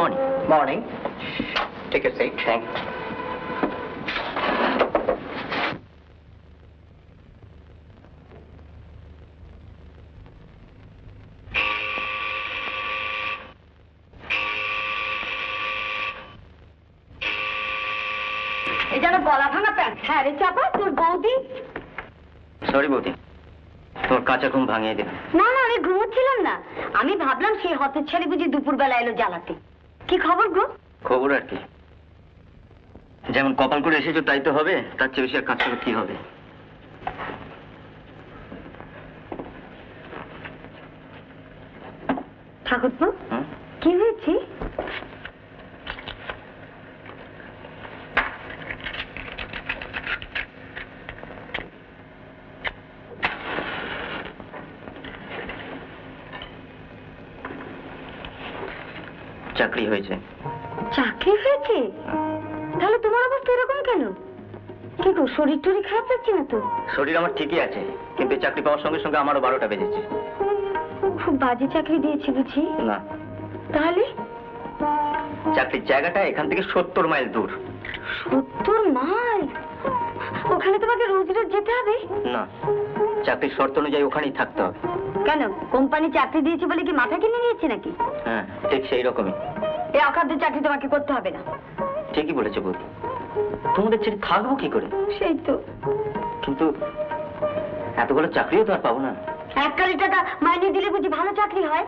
Morning. Morning. Take a seat. Thank. এই যেন গলা ভাঙা প্যান্ট। হ্যাঁ রে চাপা, তোর বৌদি। সরি বৌদি, তোর কাঁচা ঘুম ভাঙিয়ে দিলাম। না না, আমি ঘুমোচ্ছিলাম না। আমি ভাবলাম সেই হতের ছেলে বুঝি দুপুরবেলা এলো জ্বালাতে। কি খবর গো? খবর আর কি, যেমন কপাল করে এসেছো তাই তো হবে, তার চেয়ে বেশি আর কাজ করে কি হবে? ঠাকুরপো, কি হয়েছে? চাকরি হয়েছে। চাকরি হয়েছে? তাহলে তোমার অবস্থা এরকম কেন? কি গো, শরীর টরীর খারাপ লাগছে না তো? শরীর আমার ঠিকই আছে, কিন্তু এই চাকরি পাওয়ার সঙ্গে সঙ্গে আমারও 12টা বেজেছে। খুব বাজে চাকরি দিয়েছি বুঝি? না, তাহলে? চাকরির জায়গাটা এখান থেকে 70 মাইল দূর। 70 মাইল? ওখানে তোমাকে রোজ রোজ যেতে হবে? না, চাকরির শর্ত অনুযায়ী ওখানেই থাকতে হবে। কেন, কোম্পানি চাকরি দিয়েছে বলে কি মাথা কিনে নিয়েছে নাকি? হ্যাঁ, ঠিক সেই রকমই। এই অখাদ্য চাকরি তোমাকে করতে হবে না। ঠিকই বলেছে বৌদি, তোমাদের ছেড়ে থাকবো কি করে? সেই তো। কিন্তু এতগুলো চাকরিও তো আর পাবো না। 1 কোটি টাকা মাইনে দিলে বুঝি ভালো চাকরি হয়?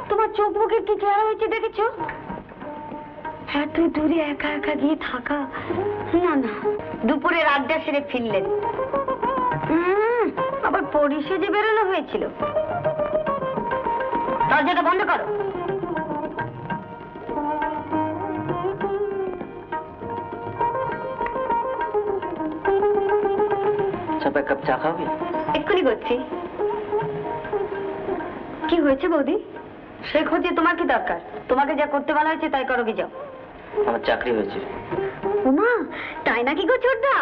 তোমার চোখ মুখের কি চেহারা হয়েছে দেখেছো? এত দূরে একা একা গিয়ে থাকা। না না, দুপুরের আড্ডা সেরে ফিরলেন। আবার পরিষেজে বেরোনো হয়েছিল। দরজাটা বন্ধ করো। এক কাপ চা খাওয়াবি? এক্ষুনি করছি। কি হয়েছে বৌদি? সে খোঁজে তোমার কি দরকার? তোমাকে যা করতে বলা হয়েছে তাই করো, কি যাও। আমার চাকরি হয়েছে। ওমা, তাই নাকি গো ছোটদা?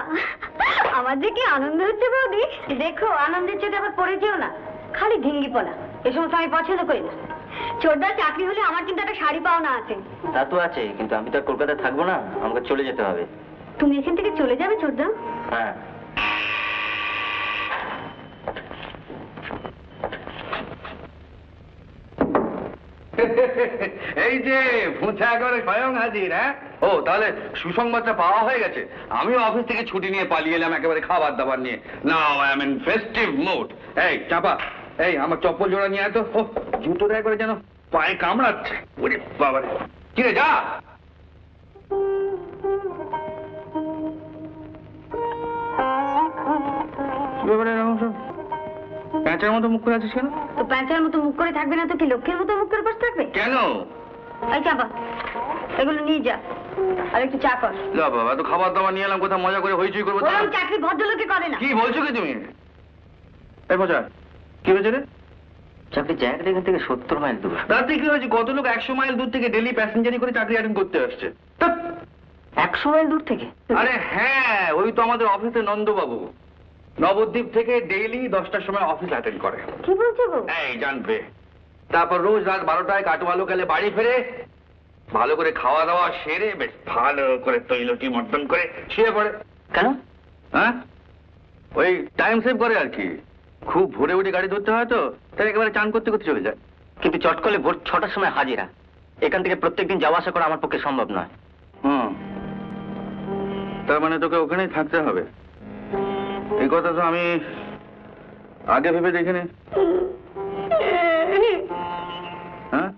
আমার যে কি আনন্দ হচ্ছে বৌদি। দেখো, আনন্দের চোটে আবার পড়ে যেও না। খালি ঢিঙ্গি পলা, এ সমস্ত আমি পছন্দ করি না। ছোটদার চাকরি হলে আমার কিন্তু একটা শাড়ি পাওনা আছে। তা তো আছে, কিন্তু আমি তো আর কলকাতায় থাকবো না, আমাকে চলে যেতে হবে। তুমি এখান থেকে চলে যাবে ছোটদা? হ্যাঁ। এই যে ফুঁচা করে স্বয়ং হাজির। হ্যাঁ, ও তাহলে সুসংবাদটা পাওয়া হয়ে গেছে। আমিও অফিস থেকে ছুটি নিয়ে পালিয়ে এলাম একেবারে খাবার দাবার নিয়ে। Now I am in festive mood. এই চাপা, এই আমার চপ্পল জোড়া নিয়ে আয় তো। ও, জুতোটা একবারে যেন পায়ে কামড়াচ্ছে। ওরে বাবারে, কি রে, যা। কি ব্যাপারে এরকম সব প্যাঁচার মতো মুখ করে আছিস কেন? তো প্যাঁচার মতো মুখ করে থাকবে না তো কি লক্ষ্মীর মতো মুখ করে বসে থাকবে? কেন? এই চাপা, এগুলো নিয়ে যা, আর একটু চা কর। লা বাবা, তো খাবার দাবার নিয়ে এলাম, কোথাও মজা করে হইচই করবো। ওরকম চাকরি ভদ্রলোকে করে না। কি বলছো কি তুমি? এই মজা কি হয়েছে রে? চাকরির জায়গাটা এখান থেকে 70 মাইল দূর। তাতে কি হয়েছে? কত লোক 100 মাইল দূর থেকে ডেলি প্যাসেঞ্জারি করে চাকরি অ্যাটেন্ড করতে আসছে। 100 মাইল দূর থেকে? আরে হ্যাঁ, ওই তো আমাদের অফিসে নন্দবাবু নবদ্বীপ থেকে ডেইলি 10টার সময় অফিস অ্যাটেন্ড করে। কি বলছো গো? এই জানবে, তারপর রোজ রাত 12টায় কাটুয়া লোকালে বাড়ি ফেরে, ভালো করে খাওয়া দাওয়া সেরে বেশ ভালো করে তৈলটি মর্দন করে শুয়ে পড়ে। কেন? হ্যাঁ, ওই টাইম সেভ করে আর কি। খুব ভোরে উঠে গাড়ি ধরতে হয় তো, তাই একেবারে চান করতে করতে চলে যায়। কিন্তু চট করলে ভোর 6টার সময় হাজিরা, এখান থেকে প্রত্যেকদিন যাওয়া আসা করা আমার পক্ষে সম্ভব নয়। তার মানে তোকে ওখানেই থাকতে হবে? এই কথা তো আমি আগে ভেবে দেখিনি। হ্যাঁ,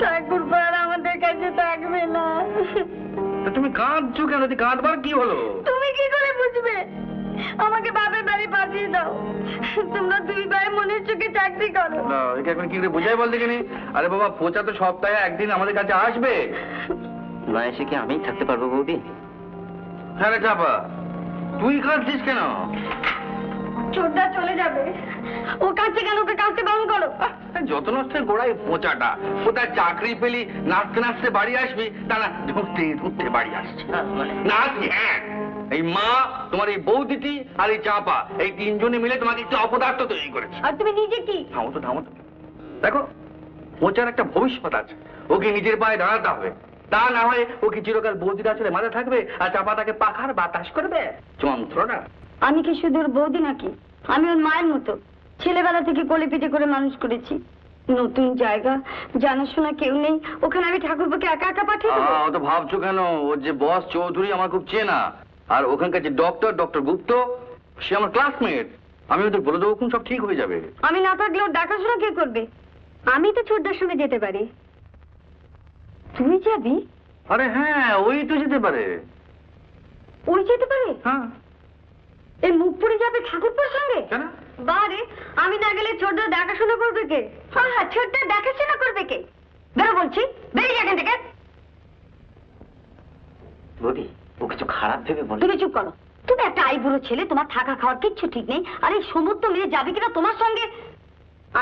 ঠাকুরপাড় আমাদের কাছে থাকবে না। তুমি কাঁদছো কেন? কাঁদবার কি হলো? তুমি কি করে বুঝবে? আমাকে বাপের বাড়ি পাঠিয়ে দাও। তোমরা 2 ভাই মনের চোখে চাকরি করো। না, একে এখন কি করে বুঝাই বল দেখিনি? আরে বাবা, পোচা তো সপ্তাহে একদিন আমাদের কাছে আসবে। না এসে কি আমিই থাকতে পারবো বৌদি? হ্যাঁ রে চাপা, তুই কাঁদছিস কেন? ছোটদা চলে যাবে। ও কাঁদছে কেন? ওকে কাঁদতে বারণ করো। যত নষ্টের গোড়ায় পোচাটা। কোথায় চাকরি পেলি নাচতে নাচতে বাড়ি আসবি, তা না ধুঁকতে ধুঁকতে বাড়ি আসছে। নাচছি, হ্যাঁ। এই মা, তোমার এই বৌদিটি আর এই চাপা, এই 3 জনে মিলে তোমাকে একটু অপদার্থ তৈরি করেছে। আর তুমি নিজে কি? থামো তো, থামো তো। দেখো ওচার একটা ভবিষ্যৎ আছে, ওকে নিজের পায়ে দাঁড়াতে হবে। তা না হয় ওকে চিরকাল বৌদির আসলে মাথা থাকবে আর চাপা তাকে পাখার বাতাস করবে, যন্ত্রণা। আমি কি শুধু ওর বৌদি নাকি? আমি ওর মায়ের মতো ছেলেবেলা থেকে কোলে পিঠে করে মানুষ করেছি। নতুন জায়গা, জানাশোনা কেউ নেই, ওখানে আমি ঠাকুরপোকে একা একা পাঠিয়ে দেবো? অত ভাবছো কেন? ওর যে বস চৌধুরী আমার খুব চেনা, আর ওখানকার যে ডক্টর গুপ্ত, সে আমার ক্লাসমেট। আমি ওদের বলে দেবো, সব ঠিক হয়ে যাবে। আমি না থাকলে ওর দেখাশোনা কে করবে? আমি তো ছোটদার সঙ্গে যেতে পারি। তুই যাবি? আরে হ্যাঁ, ওই তো যেতে পারে। ওই যেতে পারে? হ্যাঁ। এই মুখ পড়ে যাবে ঠাকুরপোর সঙ্গে? কেন? বারে, আমি না গেলে ছোটদা দেখাশোনা করবে কে? হ্যাঁ, ছোটদা দেখাশোনা করবে কে? বেরো বলছি, বেরিয়ে যা এখান থেকে। বৌদি, ও কিছু খারাপ ভেবে বলে। তুমি চুপ করো। তুমি একটা আইবুড়ো ছেলে, তোমার থাকা খাওয়ার কিচ্ছু ঠিক নেই। আর এই সমস্ত মেয়ে যাবে কিনা তোমার সঙ্গে?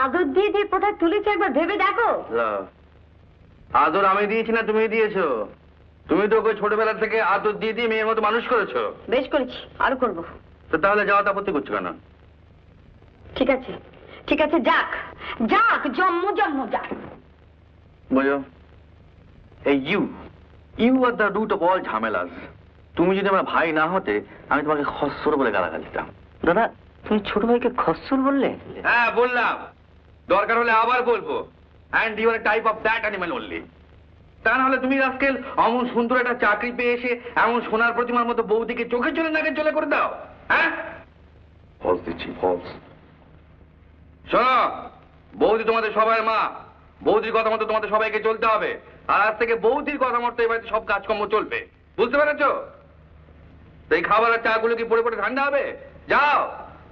আদর দিয়ে দিয়ে কোথায় তুলেছে একবার ভেবে দেখো। আদর আমি দিয়েছি না তুমি দিয়েছো? তুমি তো ওকে ছোটবেলা থেকে আদর দিয়ে দিয়ে মেয়ের মতো মানুষ করেছো। বেশ করেছি, আরো করবো। তো তাহলে যাওয়া আপত্তি করছো কেন? ঠিক আছে, ঠিক আছে, যাক যাক, জন্ম যাক। বুঝো, এই you are the root of all ঝামেলাস। তুমি যদি আমার ভাই না হতে, আমি তোমাকে খসর বলে গালাগাল দিতাম। দাদা, তুমি ছোট ভাইকে খসুর বললে? হ্যাঁ বললাম, দরকার হলে আবার বলবো। And you are type of that animal only. তা না হলে তুমি আজকাল এমন সুন্দর একটা চাকরি পেয়ে এসে এমন সোনার প্রতিমার মতো বৌদিকে চোখে চলে নাকে চলে করে দাও। হ্যাঁ, ফলস দিচ্ছি, ফলস। শোনো, বৌদি তোমাদের সবার মা। বৌদির কথা মতো তোমাদের সবাইকে চলতে হবে। আর আজ থেকে বৌদির কথা মতো এবারে সব কাজকর্ম চলবে, বুঝতে পেরেছো? এই খাবার আর চাগুলো কি পড়ে পড়ে ঠান্ডা হবে? যাও,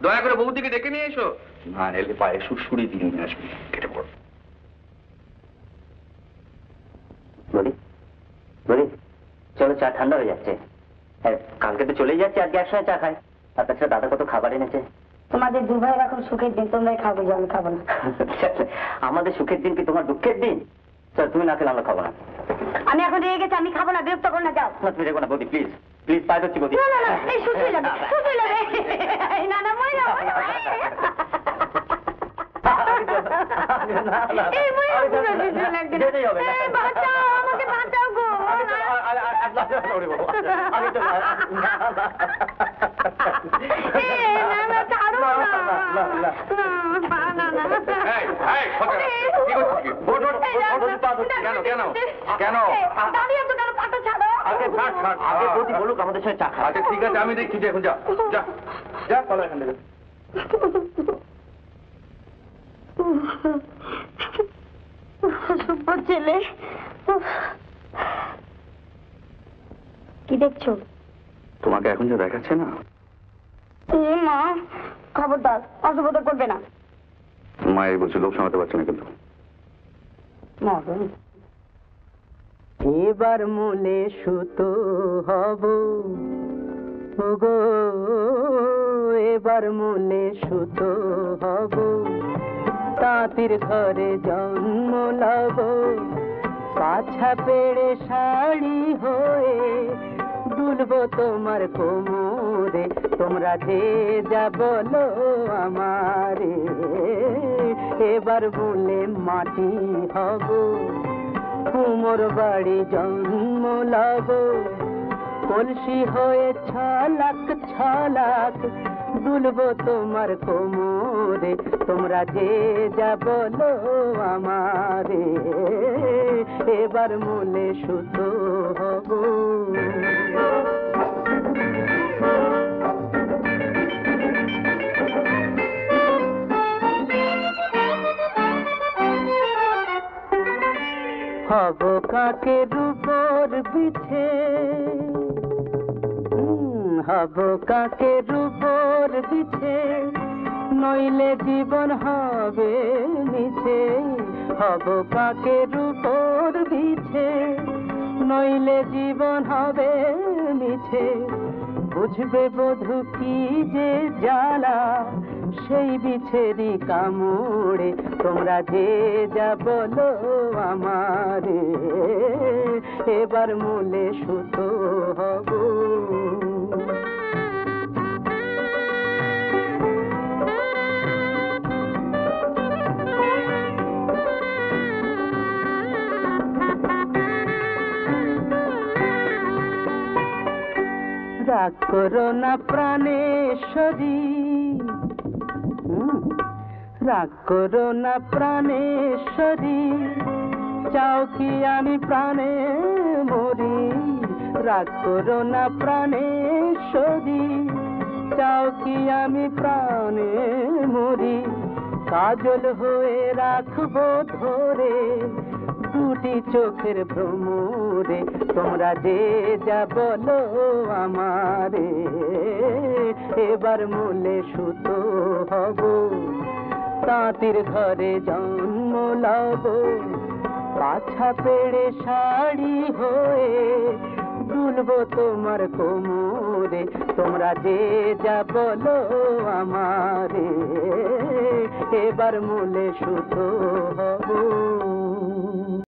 দয়া করে বৌদিকে ডেকে নিয়ে এসো। না এলে পায়ে সুড়সুড়ি দিয়ে নিয়ে আসবে, কেটে পড়ো। বলি বলি, চলো, চা ঠান্ডা হয়ে যাচ্ছে। হ্যাঁ, কালকে তো চলেই যাচ্ছে, আজকে একসঙ্গে চা খাই। আর তাছাড়া দাদা কত খাবার এনেছে। তোমাদের দু ভাইয়ের এখন সুখের দিন, তোমরাই খাবো, যে আমি খাবো না। আমাদের সুখের দিন কি তোমার দুঃখের দিন? চল, তুমি না খেলে আমরা খাবো না। আমি এখন রেগে গেছি, আমি খাবো না, বিরক্ত করো না, যাও। না, তুমি রেখো না বৌদি, প্লিজ প্লিজ, পায়ে ধরছি বৌদি। না না না, এই সুসুই লাগে, সুসুই লাগে। এই না না, মই না, মই না। এই মই না, সুসুই লাগছে। এই বাঁচাও, আমাকে বাঁচাও গো। এই না না, ছাড়ো না। না না না। এই, এই, কি করছিস কি? ওঠ, ওঠ, ওঠ, ওঠ, পা ধরছিস। কেন, কেন? কেন? দাঁড়িয়ে আছো কেন? পাটা ছাড়ো। আগে ছাড়, ছাড়। আগে বৌদি বলুক আমাদের সঙ্গে চা খাই। আচ্ছা ঠিক আছে, আমি দেখছি যে এখন যা যা যা, পালা এখান থেকে। অসভ্য ছেলে। কি দেখছো? তোমাকে এখন যে দেখাচ্ছে না, এ মা, খবরদার অসভ্যতা করবে না। মায়ের বলছে, লোক সামলাতে পারছে না কিন্তু। মরণ। এবার মনে সুতো হব গো, এবার মনে সুতো হব, তাঁতির ঘরে জন্ম লব, পাছা পেড়ে শাড়ি হয়ে দুলবো তোমার কোমরে, তোমরা যে যা বলো আমারে। এবার বলে মাটি হব, কুমোর বাড়ি জন্ম লব, কলসি হয়ে ছলাক দুলবো তোমার কোমরে, তোমরা যে যা বলো আমারে। এবার মনে সুতো হব। হব কাকের উপর বিছে, হব কাকের উপর বিছে, নইলে জীবন হবে মিছে। হব কাকের উপর বিছে, নইলে জীবন হবে মিছে। বুঝবে বধূ কি যে জ্বালা, সেই বিছেরি কামড়ে, তোমরা যে যা বলো আমারে। এবার মূলে সুতো হব। রাগ করো না প্রাণেশ্বরী, রাগ করো না প্রাণেশ্বরী, চাও কি আমি প্রাণে মরি? রাগ করো না প্রাণেশ্বরী, চাও কি আমি প্রাণে মরি? কাজল হয়ে রাখবো ধরে দুটি চোখের ভ্রমরে, তোমরা যে যা বলো আমারে, এবার মূলে সুতো হব, তাঁতির ঘরে জন্ম লব, পাছা পেড়ে শাড়ি হয়ে দুলবো তোমার কোমরে, তোমরা যে যা বলো আমারে, এবার মূলে সুতো হব।